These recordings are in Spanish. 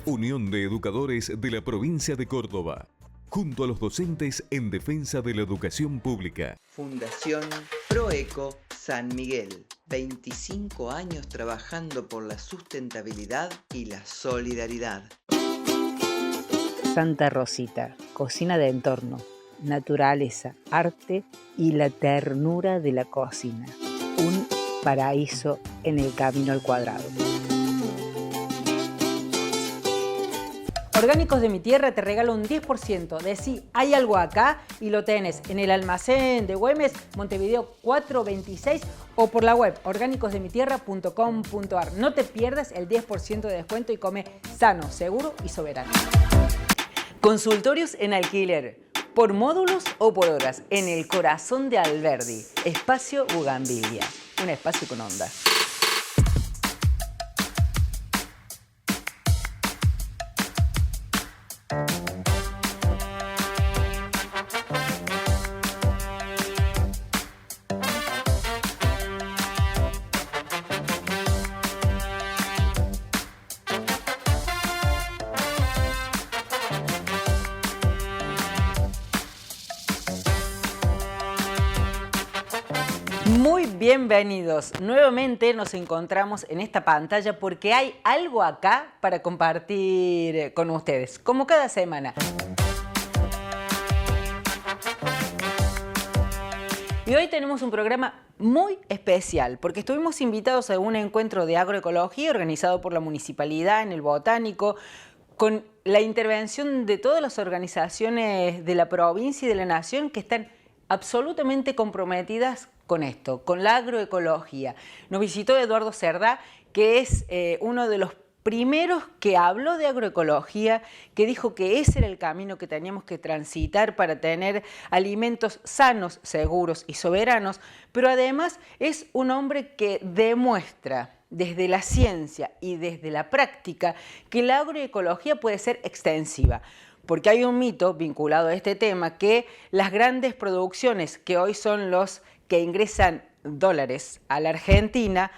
Unión de Educadores de la Provincia de Córdoba, junto a los docentes en defensa de la educación pública. Fundación Proeco San Miguel, 25 años trabajando por la sustentabilidad y la solidaridad. Santa Rosita, cocina de entorno, naturaleza, arte y la ternura de la cocina. Un paraíso en el camino al cuadrado. Orgánicos de mi Tierra te regala un 10%. Decí, hay algo acá y lo tenés en el almacén de Güemes, Montevideo 426 o por la web orgánicosdemitierra.com.ar. No te pierdas el 10% de descuento y come sano, seguro y soberano. Consultorios en alquiler, por módulos o por horas, en el corazón de Alberdi. Espacio Bugambilia, un espacio con onda. Muy bienvenidos. Nuevamente nos encontramos en esta pantalla porque hay algo acá para compartir con ustedes, como cada semana. Y hoy tenemos un programa muy especial porque estuvimos invitados a un encuentro de agroecología organizado por la Municipalidad en el Botánico, con la intervención de todas las organizaciones de la provincia y de la nación que están absolutamente comprometidas con esto, con la agroecología. Nos visitó Eduardo Cerdá, que es uno de los primeros que habló de agroecología, que dijo que ese era el camino que teníamos que transitar para tener alimentos sanos, seguros y soberanos, pero además es un hombre que demuestra desde la ciencia y desde la práctica que la agroecología puede ser extensiva. Porque hay un mito vinculado a este tema que las grandes producciones que hoy son los que ingresan dólares a la Argentina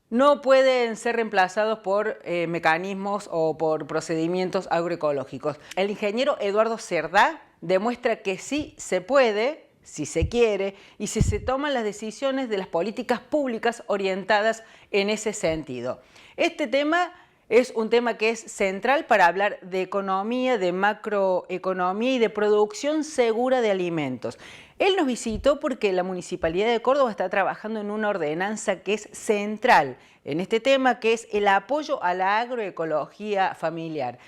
no pueden ser reemplazados por mecanismos o por procedimientos agroecológicos. El ingeniero Eduardo Cerdá demuestra que sí se puede, si se quiere y si se toman las decisiones de las políticas públicas orientadas en ese sentido. Este tema es un tema que es central para hablar de economía, de macroeconomía y de producción segura de alimentos. Él nos visitó porque la Municipalidad de Córdoba está trabajando en una ordenanza que es central en este tema, que es el apoyo a la agroecología familiar.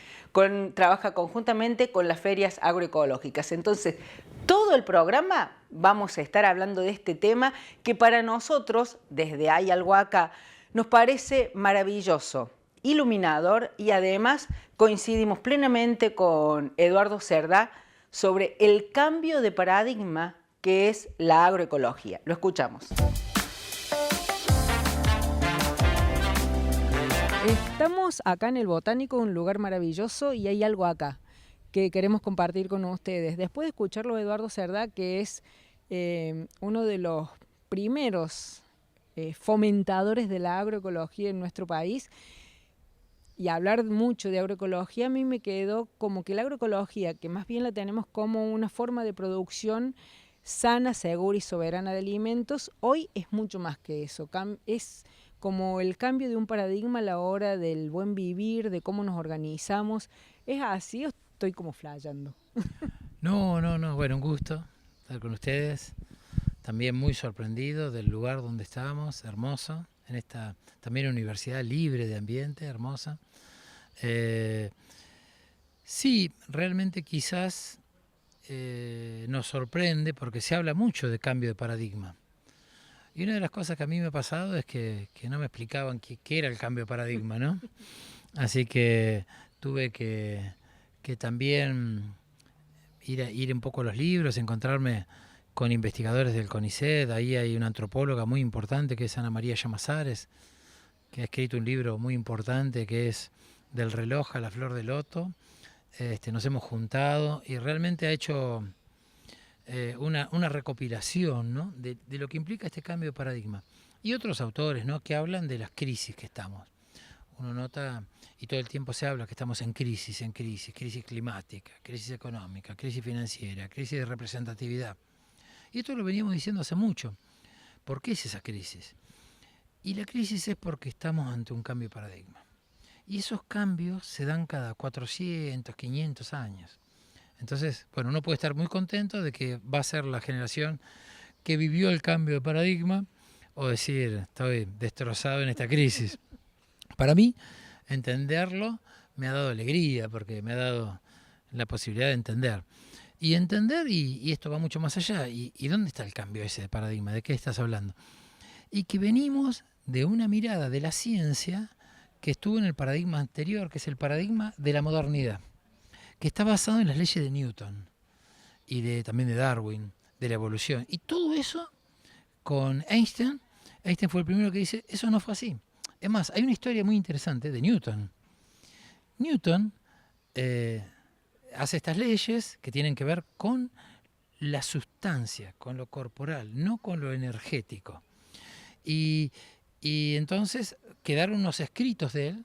Trabaja conjuntamente con las ferias agroecológicas. Entonces, todo el programa vamos a estar hablando de este tema que para nosotros, desde Hay Algo Acá, nos parece maravilloso, iluminador y además coincidimos plenamente con Eduardo Cerdá sobre el cambio de paradigma que es la agroecología. Lo escuchamos. Estamos acá en el Botánico, un lugar maravilloso, y hay algo acá que queremos compartir con ustedes. Después de escucharlo, Eduardo Cerdá, que es uno de los primeros fomentadores de la agroecología en nuestro país, y hablar mucho de agroecología, a mí me quedó como que la agroecología, que más bien la tenemos como una forma de producción sana, segura y soberana de alimentos, hoy es mucho más que eso. Es como el cambio de un paradigma a la hora del buen vivir, de cómo nos organizamos. ¿Es así o estoy como flayando? No, bueno, un gusto estar con ustedes. También muy sorprendido del lugar donde estamos, hermoso, en esta también universidad libre de ambiente, hermosa. Sí, realmente quizás nos sorprende porque se habla mucho de cambio de paradigma. Y una de las cosas que a mí me ha pasado es que no me explicaban qué era el cambio de paradigma, ¿no? Así que tuve que también ir un poco a los libros, encontrarme con investigadores del CONICET. Ahí hay una antropóloga muy importante que es Ana María Llamazares, que ha escrito un libro muy importante que es Del reloj a la flor de loto. Nos hemos juntado y realmente ha hecho una recopilación, ¿no?, de lo que implica este cambio de paradigma. Y otros autores, ¿no?, que hablan de las crisis que estamos. uno nota, y todo el tiempo se habla que estamos en crisis, crisis climática, crisis económica, crisis financiera, crisis de representatividad. Y esto lo veníamos diciendo hace mucho. ¿Por qué es esa crisis? Y la crisis es porque estamos ante un cambio de paradigma. Y esos cambios se dan cada 400, 500 años. Entonces, bueno, uno puede estar muy contento de que va a ser la generación que vivió el cambio de paradigma, o decir, estoy destrozado en esta crisis. Para mí, entenderlo me ha dado alegría, porque me ha dado la posibilidad de entender. Y entender, y esto va mucho más allá, ¿y dónde está el cambio ese de paradigma? ¿De qué estás hablando? Y que venimos de una mirada de la ciencia que estuvo en el paradigma anterior, que es el paradigma de la modernidad, que está basado en las leyes de Newton y también de Darwin, de la evolución. Y todo eso con Einstein fue el primero que dice, eso no fue así. Es más, hay una historia muy interesante de Newton. Newton hace estas leyes que tienen que ver con la sustancia, con lo corporal, no con lo energético. Y entonces quedaron unos escritos de él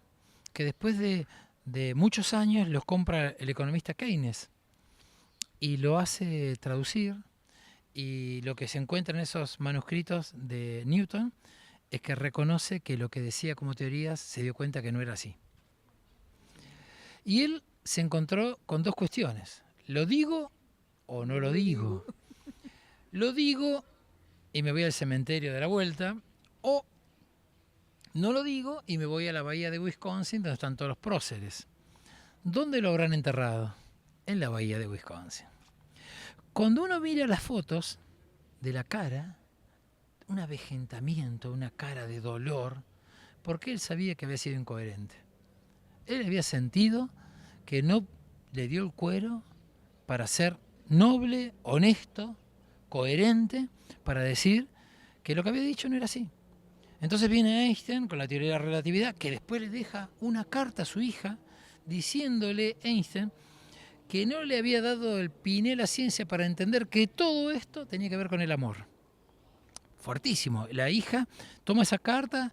que después de muchos años los compra el economista Keynes y lo hace traducir, y lo que se encuentra en esos manuscritos de Newton es que reconoce que lo que decía como teorías se dio cuenta que no era así. Y él se encontró con dos cuestiones: ¿lo digo o no lo digo? Lo digo y me voy al cementerio de la vuelta, o no lo digo y me voy a la bahía de Wisconsin, donde están todos los próceres. ¿Dónde lo habrán enterrado? En la bahía de Wisconsin. Cuando uno mira las fotos de la cara, un avejentamiento, una cara de dolor, porque él sabía que había sido incoherente. Él había sentido que no le dio el cuero para ser noble, honesto, coherente, para decir que lo que había dicho no era así. Entonces viene Einstein con la teoría de la relatividad, que después le deja una carta a su hija diciéndole Einstein que no le había dado el piné a la ciencia para entender que todo esto tenía que ver con el amor. Fuertísimo. La hija toma esa carta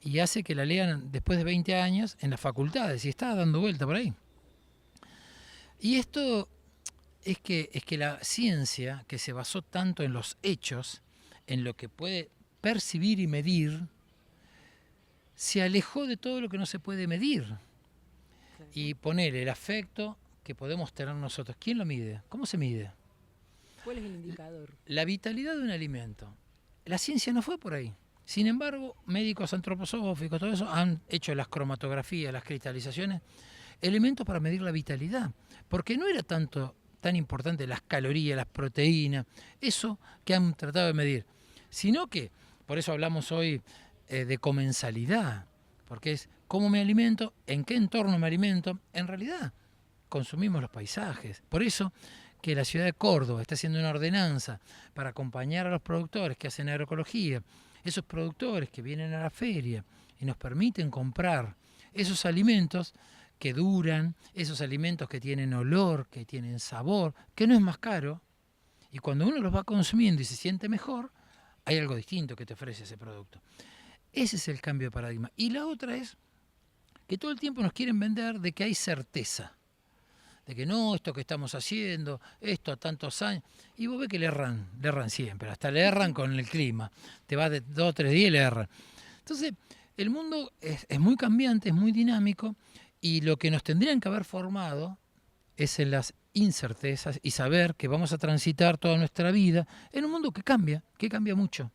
y hace que la lean después de 20 años en las facultades, y está dando vuelta por ahí. Y esto es que la ciencia, que se basó tanto en los hechos, en lo que puede percibir y medir, se alejó de todo lo que no se puede medir. Y poner el afecto que podemos tener nosotros. ¿Quién lo mide? ¿Cómo se mide? ¿Cuál es el indicador? La vitalidad de un alimento. La ciencia no fue por ahí. Sin embargo, médicos antroposóficos, todo eso, han hecho las cromatografías, las cristalizaciones, elementos para medir la vitalidad. Porque no era tan importante las calorías, las proteínas, eso que han tratado de medir. Sino que, por eso hablamos hoy de comensalidad, porque es cómo me alimento, en qué entorno me alimento. En realidad, consumimos los paisajes. Por eso que la ciudad de Córdoba está haciendo una ordenanza para acompañar a los productores que hacen agroecología, esos productores que vienen a la feria y nos permiten comprar esos alimentos que duran, esos alimentos que tienen olor, que tienen sabor, que no es más caro, y cuando uno los va consumiendo y se siente mejor, hay algo distinto que te ofrece ese producto. Ese es el cambio de paradigma. Y la otra es que todo el tiempo nos quieren vender de que hay certeza, de que no, esto que estamos haciendo, esto a tantos años, y vos ves que le erran siempre, hasta le erran con el clima, te vas de 2 o 3 días y le erran. Entonces, el mundo es muy cambiante, es muy dinámico, y lo que nos tendrían que haber formado es en las incertezas y saber que vamos a transitar toda nuestra vida en un mundo que cambia mucho,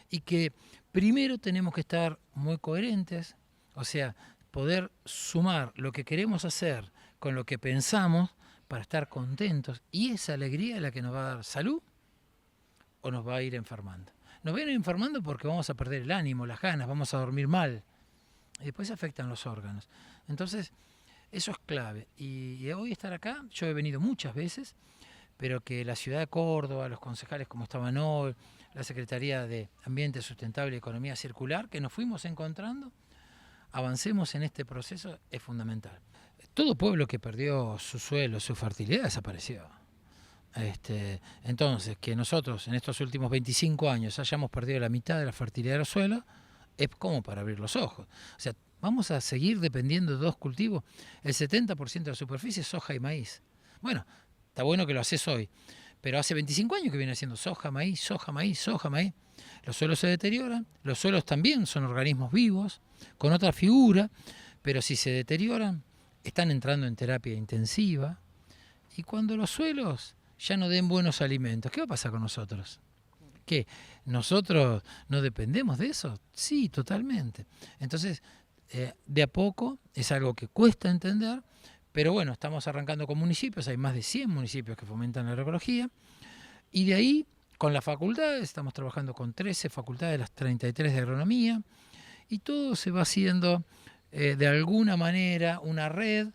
y que primero tenemos que estar muy coherentes, o sea, poder sumar lo que queremos hacer con lo que pensamos para estar contentos, y esa alegría es la que nos va a dar salud o nos va a ir enfermando. Nos va a ir enfermando porque vamos a perder el ánimo, las ganas, vamos a dormir mal, y después afectan los órganos. Entonces, eso es clave. Y hoy estar acá, yo he venido muchas veces, pero que la ciudad de Córdoba, los concejales como estaban hoy, la Secretaría de Ambiente Sustentable y Economía Circular, que nos fuimos encontrando, avancemos en este proceso, es fundamental. Todo pueblo que perdió su suelo, su fertilidad, desapareció. Entonces, que nosotros en estos últimos 25 años hayamos perdido la mitad de la fertilidad de los suelos, es como para abrir los ojos. O sea, ¿Vamos a seguir dependiendo de dos cultivos? El 70% de la superficie es soja y maíz. Bueno, está bueno que lo haces hoy, pero hace 25 años que viene haciendo soja, maíz, soja, maíz, soja, maíz. Los suelos se deterioran, los suelos también son organismos vivos, con otra figura, pero si se deterioran, están entrando en terapia intensiva. Y cuando los suelos ya no den buenos alimentos, ¿qué va a pasar con nosotros? ¿Qué? ¿Nosotros no dependemos de eso? Sí, totalmente. Entonces, de a poco, es algo que cuesta entender, pero bueno, estamos arrancando con municipios, hay más de 100 municipios que fomentan la agroecología, y de ahí, con las facultades, estamos trabajando con 13 facultades de las 33 de agronomía, y todo se va haciendo de alguna manera una red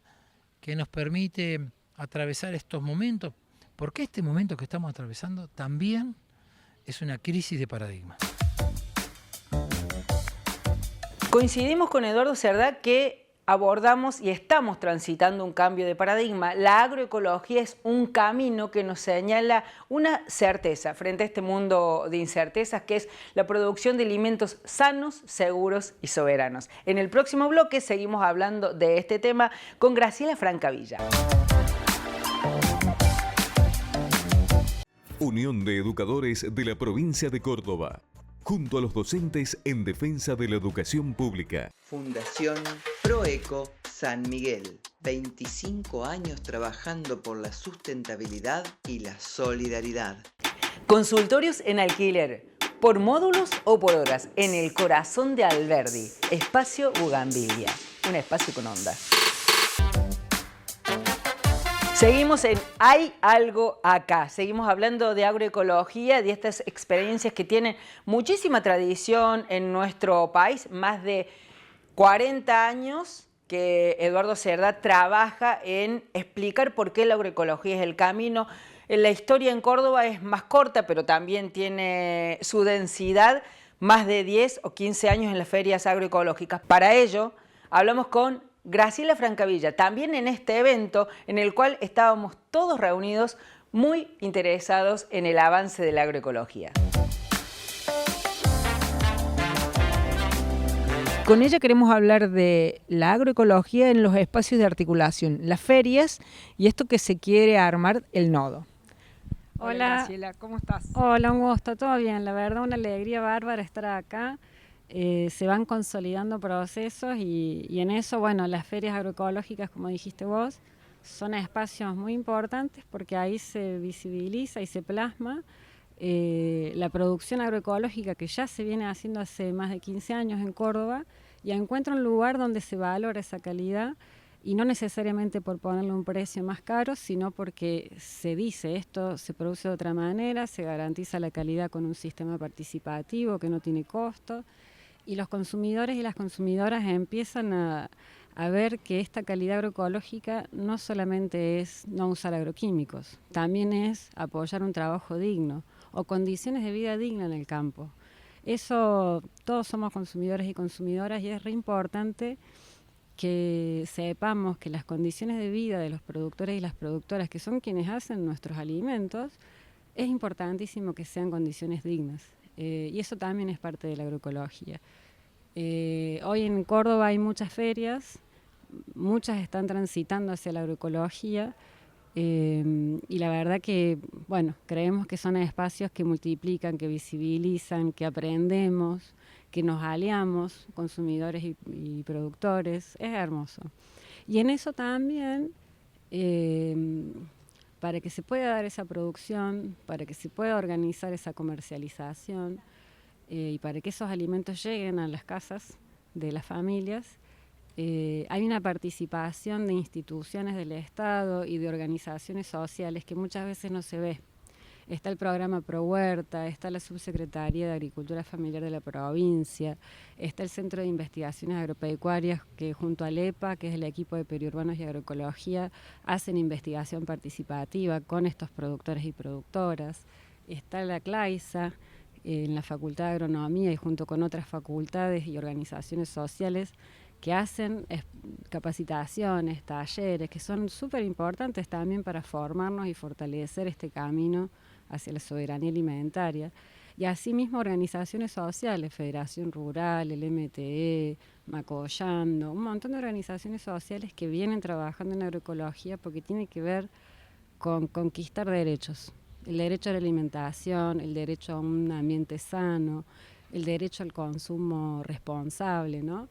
que nos permite atravesar estos momentos, porque este momento que estamos atravesando también es una crisis de paradigma. Coincidimos con Eduardo Cerdá que abordamos y estamos transitando un cambio de paradigma. La agroecología es un camino que nos señala una certeza frente a este mundo de incertezas, que es la producción de alimentos sanos, seguros y soberanos. En el próximo bloque seguimos hablando de este tema con Graciela Francavilla. Unión de Educadores de la Provincia de Córdoba, junto a los docentes en defensa de la educación pública. Fundación Proeco San Miguel, 25 años trabajando por la sustentabilidad y la solidaridad. Consultorios en alquiler, por módulos o por horas, en el corazón de Alberdi, Espacio Bugambilia, un espacio con onda. Seguimos en Hay Algo Acá, seguimos hablando de agroecología, de estas experiencias que tienen muchísima tradición en nuestro país, más de 40 años que Eduardo Cerdá trabaja en explicar por qué la agroecología es el camino. La historia en Córdoba es más corta, pero también tiene su densidad, más de 10 o 15 años en las ferias agroecológicas. Para ello, hablamos con Graciela Francavilla, también en este evento en el cual estábamos todos reunidos muy interesados en el avance de la agroecología. Con ella queremos hablar de la agroecología en los espacios de articulación, las ferias y esto que se quiere armar, el nodo. Hola Graciela, ¿cómo estás? Hola, un gusto, todo bien, la verdad una alegría bárbara estar acá. Se van consolidando procesos y en eso, bueno, las ferias agroecológicas, como dijiste vos, son espacios muy importantes porque ahí se visibiliza y se plasma la producción agroecológica que ya se viene haciendo hace más de 15 años en Córdoba y encuentra un lugar donde se valora esa calidad y no necesariamente por ponerle un precio más caro, sino porque se dice esto se produce de otra manera, se garantiza la calidad con un sistema participativo que no tiene costo. Y los consumidores y las consumidoras empiezan a ver que esta calidad agroecológica no solamente es no usar agroquímicos, también es apoyar un trabajo digno o condiciones de vida digna en el campo. Eso, todos somos consumidores y consumidoras y es re importante que sepamos que las condiciones de vida de los productores y las productoras, que son quienes hacen nuestros alimentos, es importantísimo que sean condiciones dignas. Y eso también es parte de la agroecología. Hoy en Córdoba hay muchas ferias, muchas están transitando hacia la agroecología y la verdad que, bueno, creemos que son espacios que multiplican, que visibilizan, que aprendemos, que nos aliamos, consumidores y productores, es hermoso. Y en eso también, para que se pueda dar esa producción, para que se pueda organizar esa comercialización y para que esos alimentos lleguen a las casas de las familias, hay una participación de instituciones del Estado y de organizaciones sociales que muchas veces no se ve. Está el programa Pro Huerta, está la Subsecretaría de Agricultura Familiar de la provincia, está el Centro de Investigaciones Agropecuarias que junto al EPA, que es el equipo de periurbanos y agroecología, hacen investigación participativa con estos productores y productoras. Está la CLAISA en la Facultad de Agronomía y junto con otras facultades y organizaciones sociales que hacen capacitaciones, talleres, que son súper importantes también para formarnos y fortalecer este camino hacia la soberanía alimentaria. Y asimismo organizaciones sociales, Federación Rural, el MTE, Macollando, un montón de organizaciones sociales que vienen trabajando en agroecología porque tiene que ver con conquistar derechos. El derecho a la alimentación, el derecho a un ambiente sano, el derecho al consumo responsable, ¿no?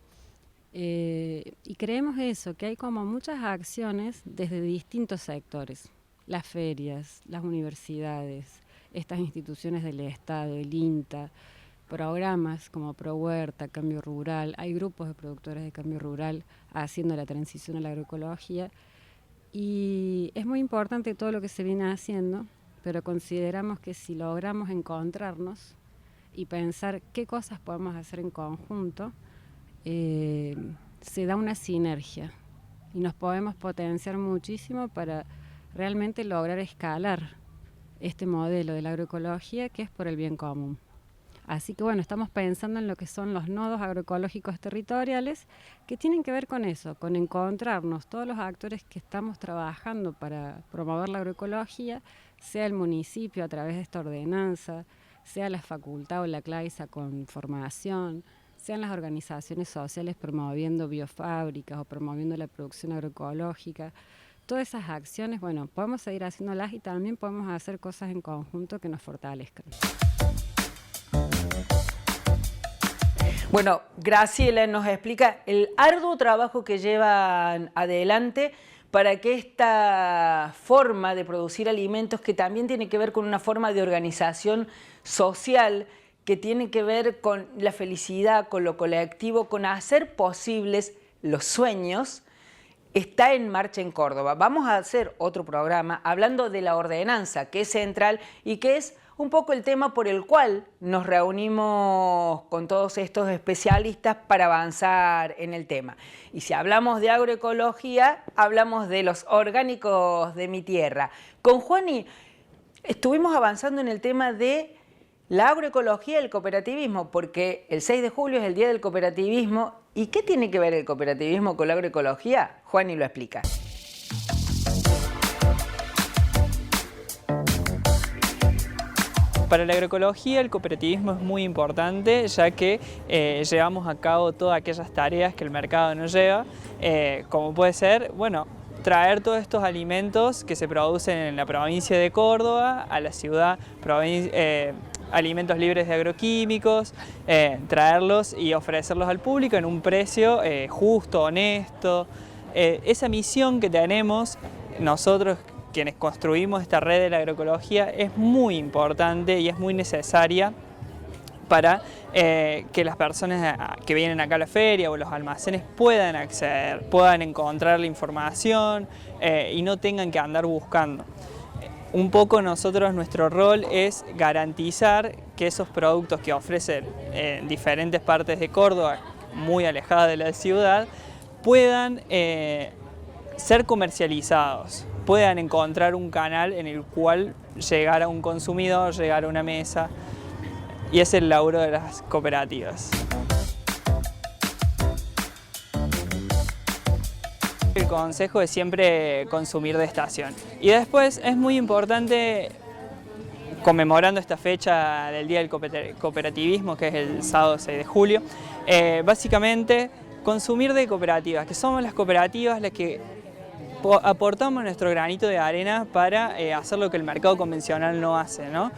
Y creemos eso, que hay como muchas acciones desde distintos sectores, las ferias, las universidades, estas instituciones del Estado, el INTA, programas como ProHuerta, Cambio Rural, hay grupos de productores de Cambio Rural haciendo la transición a la agroecología y es muy importante todo lo que se viene haciendo, pero consideramos que si logramos encontrarnos y pensar qué cosas podemos hacer en conjunto, se da una sinergia y nos podemos potenciar muchísimo para realmente lograr escalar este modelo de la agroecología que es por el bien común. Así que bueno, estamos pensando en lo que son los nodos agroecológicos territoriales que tienen que ver con eso, con encontrarnos todos los actores que estamos trabajando para promover la agroecología, sea el municipio a través de esta ordenanza, sea la facultad o la CLAISA con formación, sean las organizaciones sociales promoviendo biofábricas o promoviendo la producción agroecológica. Todas esas acciones, bueno, podemos seguir haciéndolas y también podemos hacer cosas en conjunto que nos fortalezcan. Bueno, Graciela nos explica el arduo trabajo que llevan adelante para que esta forma de producir alimentos, que también tiene que ver con una forma de organización social, que tiene que ver con la felicidad, con lo colectivo, con hacer posibles los sueños, está en marcha en Córdoba. Vamos a hacer otro programa hablando de la ordenanza, que es central y que es un poco el tema por el cual nos reunimos con todos estos especialistas para avanzar en el tema. Y si hablamos de agroecología, hablamos de los orgánicos de mi tierra. Con Juani estuvimos avanzando en el tema de la agroecología y el cooperativismo, porque el 6 de julio es el Día del Cooperativismo. ¿Y qué tiene que ver el cooperativismo con la agroecología? Juani lo explica. Para la agroecología el cooperativismo es muy importante, ya que llevamos a cabo todas aquellas tareas que el mercado no lleva, como puede ser, bueno, traer todos estos alimentos que se producen en la provincia de Córdoba a la ciudad, alimentos libres de agroquímicos, traerlos y ofrecerlos al público en un precio justo, honesto. Esa misión que tenemos nosotros, quienes construimos esta red de la agroecología, es muy importante y es muy necesaria para que las personas que vienen acá a la feria o los almacenes puedan acceder, puedan encontrar la información y no tengan que andar buscando. Un poco nuestro rol es garantizar que esos productos que ofrecen en diferentes partes de Córdoba, muy alejadas de la ciudad, puedan ser comercializados, puedan encontrar un canal en el cual llegar a un consumidor, llegar a una mesa, y es el laburo de las cooperativas. El consejo es siempre consumir de estación. Y después es muy importante, conmemorando esta fecha del Día del Cooperativismo, que es el sábado 6 de julio, básicamente consumir de cooperativas, que somos las cooperativas las que aportamos nuestro granito de arena para hacer lo que el mercado convencional no hace, ¿no?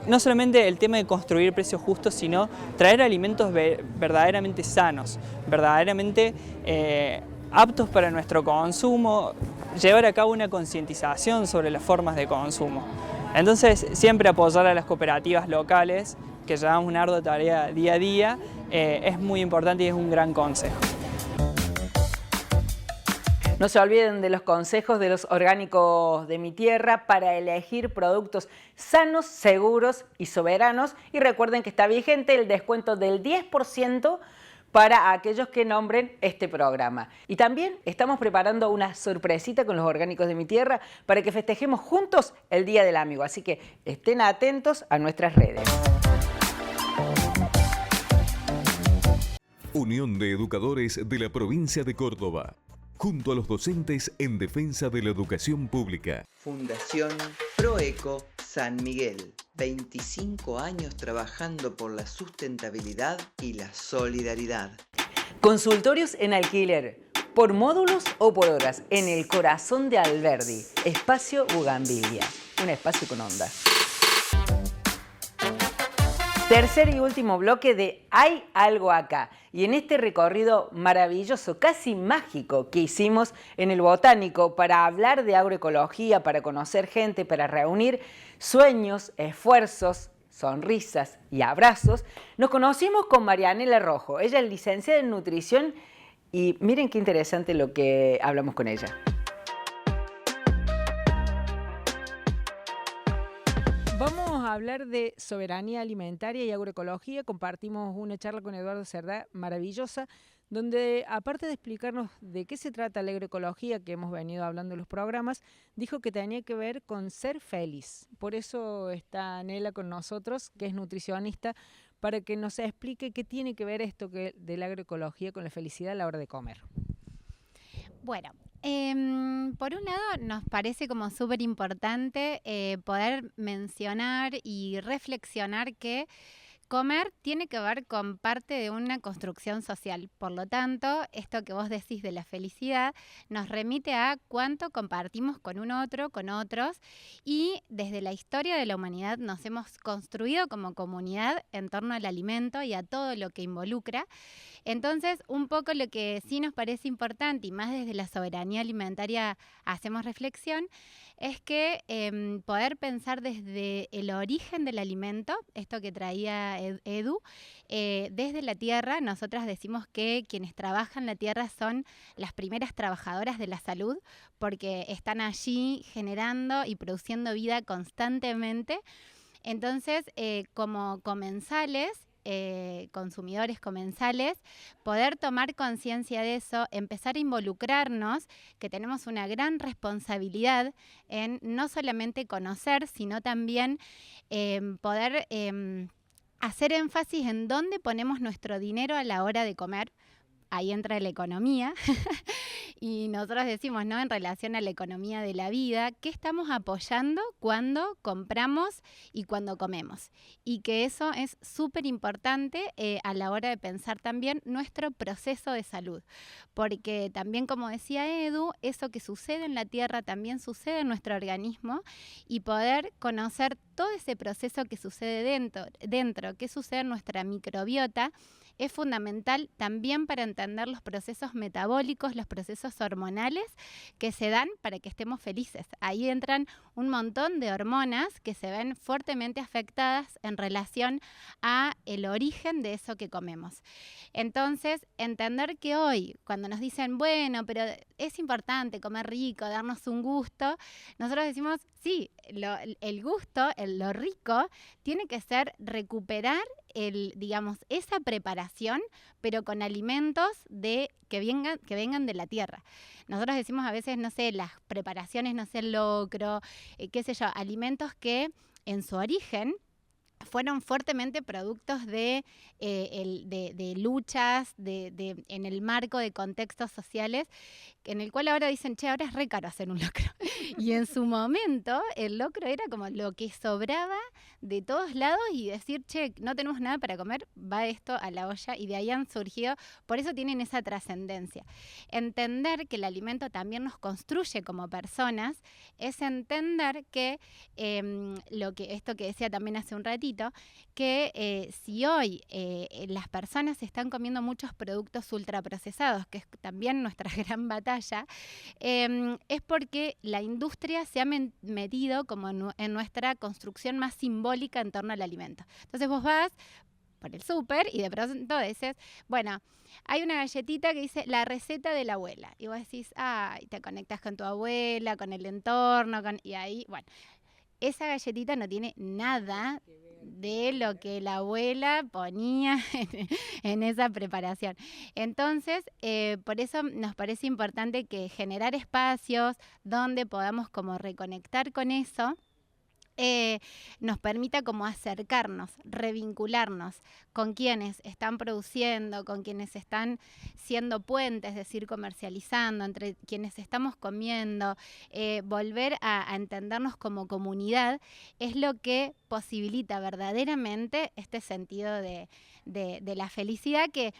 No solamente el tema de construir precios justos, sino traer alimentos verdaderamente sanos, verdaderamente aptos para nuestro consumo, llevar a cabo una concientización sobre las formas de consumo. Entonces, siempre apoyar a las cooperativas locales, que llevamos una ardua tarea día a día, es muy importante y es un gran consejo. No se olviden de los consejos de los orgánicos de mi tierra para elegir productos sanos, seguros y soberanos. Y recuerden que está vigente el descuento del 10% para aquellos que nombren este programa. Y también estamos preparando una sorpresita con los orgánicos de mi tierra para que festejemos juntos el Día del Amigo. Así que estén atentos a nuestras redes. Unión de Educadores de la Provincia de Córdoba. junto a los docentes en defensa de la educación pública. Fundación Proeco San Miguel. 25 años trabajando por la sustentabilidad y la solidaridad. Consultorios en alquiler, por módulos o por horas, en el corazón de Alberdi. Espacio Bugambilia, un espacio con onda. Tercer y último bloque de Hay algo acá. Y en este recorrido maravilloso, casi mágico, que hicimos en el Botánico para hablar de agroecología, para conocer gente, para reunir sueños, esfuerzos, sonrisas y abrazos, nos conocimos con Marianela Rojo. Ella es licenciada en nutrición y miren qué interesante lo que hablamos con ella. Vamos a hablar de soberanía alimentaria y agroecología. Compartimos una charla con Eduardo Cerdá maravillosa, donde aparte de explicarnos de qué se trata la agroecología, que hemos venido hablando en los programas, dijo que tenía que ver con ser feliz. Por eso está Nela con nosotros, que es nutricionista, para que nos explique qué tiene que ver esto de la agroecología con la felicidad a la hora de comer. Bueno, por un lado nos parece como súper importante poder mencionar y reflexionar que comer tiene que ver con parte de una construcción social. Por lo tanto, esto que vos decís de la felicidad nos remite a cuánto compartimos con un otro, con otros, y desde la historia de la humanidad nos hemos construido como comunidad en torno al alimento y a todo lo que involucra. Entonces, un poco lo que sí nos parece importante, y más desde la soberanía alimentaria hacemos reflexión, es que poder pensar desde el origen del alimento, esto que traía Edu, desde la tierra. Nosotras decimos que quienes trabajan la tierra son las primeras trabajadoras de la salud, porque están allí generando y produciendo vida constantemente. Entonces, como comensales, consumidores comensales, poder tomar conciencia de eso, empezar a involucrarnos, que tenemos una gran responsabilidad en no solamente conocer, sino también poder hacer énfasis en dónde ponemos nuestro dinero a la hora de comer. Ahí entra la economía y nosotros decimos, ¿no?, en relación a la economía de la vida, ¿qué estamos apoyando cuando compramos y cuando comemos? Y que eso es súper importante a la hora de pensar también nuestro proceso de salud, porque también, como decía Edu, eso que sucede en la tierra también sucede en nuestro organismo, y poder conocer todo ese proceso que sucede dentro, qué sucede en nuestra microbiota, es fundamental también para entender los procesos metabólicos, los procesos hormonales que se dan para que estemos felices. Ahí entran un montón de hormonas que se ven fuertemente afectadas en relación a el origen de eso que comemos. Entonces, entender que hoy, cuando nos dicen, bueno, pero es importante comer rico, darnos un gusto, nosotros decimos, sí, el gusto, lo rico, tiene que ser recuperar esa preparación, pero con alimentos que vengan de la tierra. Nosotros decimos a veces, no sé, las preparaciones, no sé, el locro, qué sé yo, alimentos que en su origen fueron fuertemente productos de luchas, en el marco de contextos sociales, en el cual ahora dicen, che, ahora es re caro hacer un locro. Y en su momento el locro era como lo que sobraba de todos lados, y decir, che, no tenemos nada para comer, va esto a la olla, y de ahí han surgido, por eso tienen esa trascendencia. Entender que el alimento también nos construye como personas es entender que esto que decía también hace un ratito, que si hoy las personas están comiendo muchos productos ultraprocesados, que es también nuestra gran batalla, es porque la industria se ha metido como en nuestra construcción más simbólica en torno al alimento. Entonces vos vas por el súper y de pronto dices, bueno, hay una galletita que dice la receta de la abuela, y vos decís, te conectas con tu abuela, con el entorno, y ahí, bueno, esa galletita no tiene nada de lo que la abuela ponía en esa preparación. Entonces, por eso nos parece importante que generar espacios donde podamos como reconectar con eso, nos permita como acercarnos, revincularnos con quienes están produciendo, con quienes están siendo puentes, es decir, comercializando, entre quienes estamos comiendo, volver a entendernos como comunidad, es lo que posibilita verdaderamente este sentido de la felicidad que,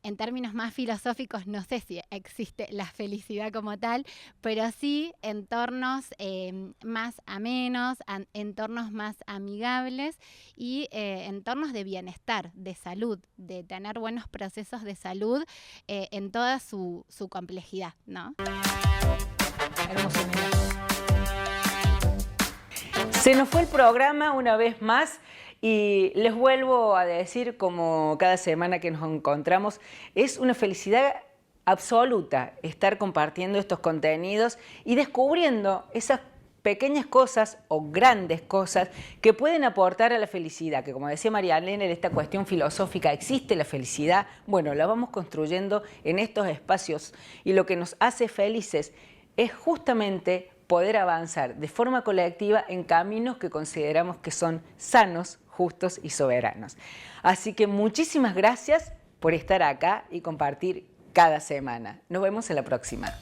en términos más filosóficos, no sé si existe la felicidad como tal, pero sí entornos más amenos, entornos más amigables y entornos de bienestar, de salud, de tener buenos procesos de salud en toda su complejidad, ¿no? Hermoso, mira. Se nos fue el programa una vez más. Y les vuelvo a decir, como cada semana que nos encontramos, es una felicidad absoluta estar compartiendo estos contenidos y descubriendo esas pequeñas cosas o grandes cosas que pueden aportar a la felicidad, que como decía María Elena en esta cuestión filosófica, ¿existe la felicidad? Bueno, la vamos construyendo en estos espacios y lo que nos hace felices es justamente poder avanzar de forma colectiva en caminos que consideramos que son sanos, justos y soberanos. Así que muchísimas gracias por estar acá y compartir cada semana. Nos vemos en la próxima.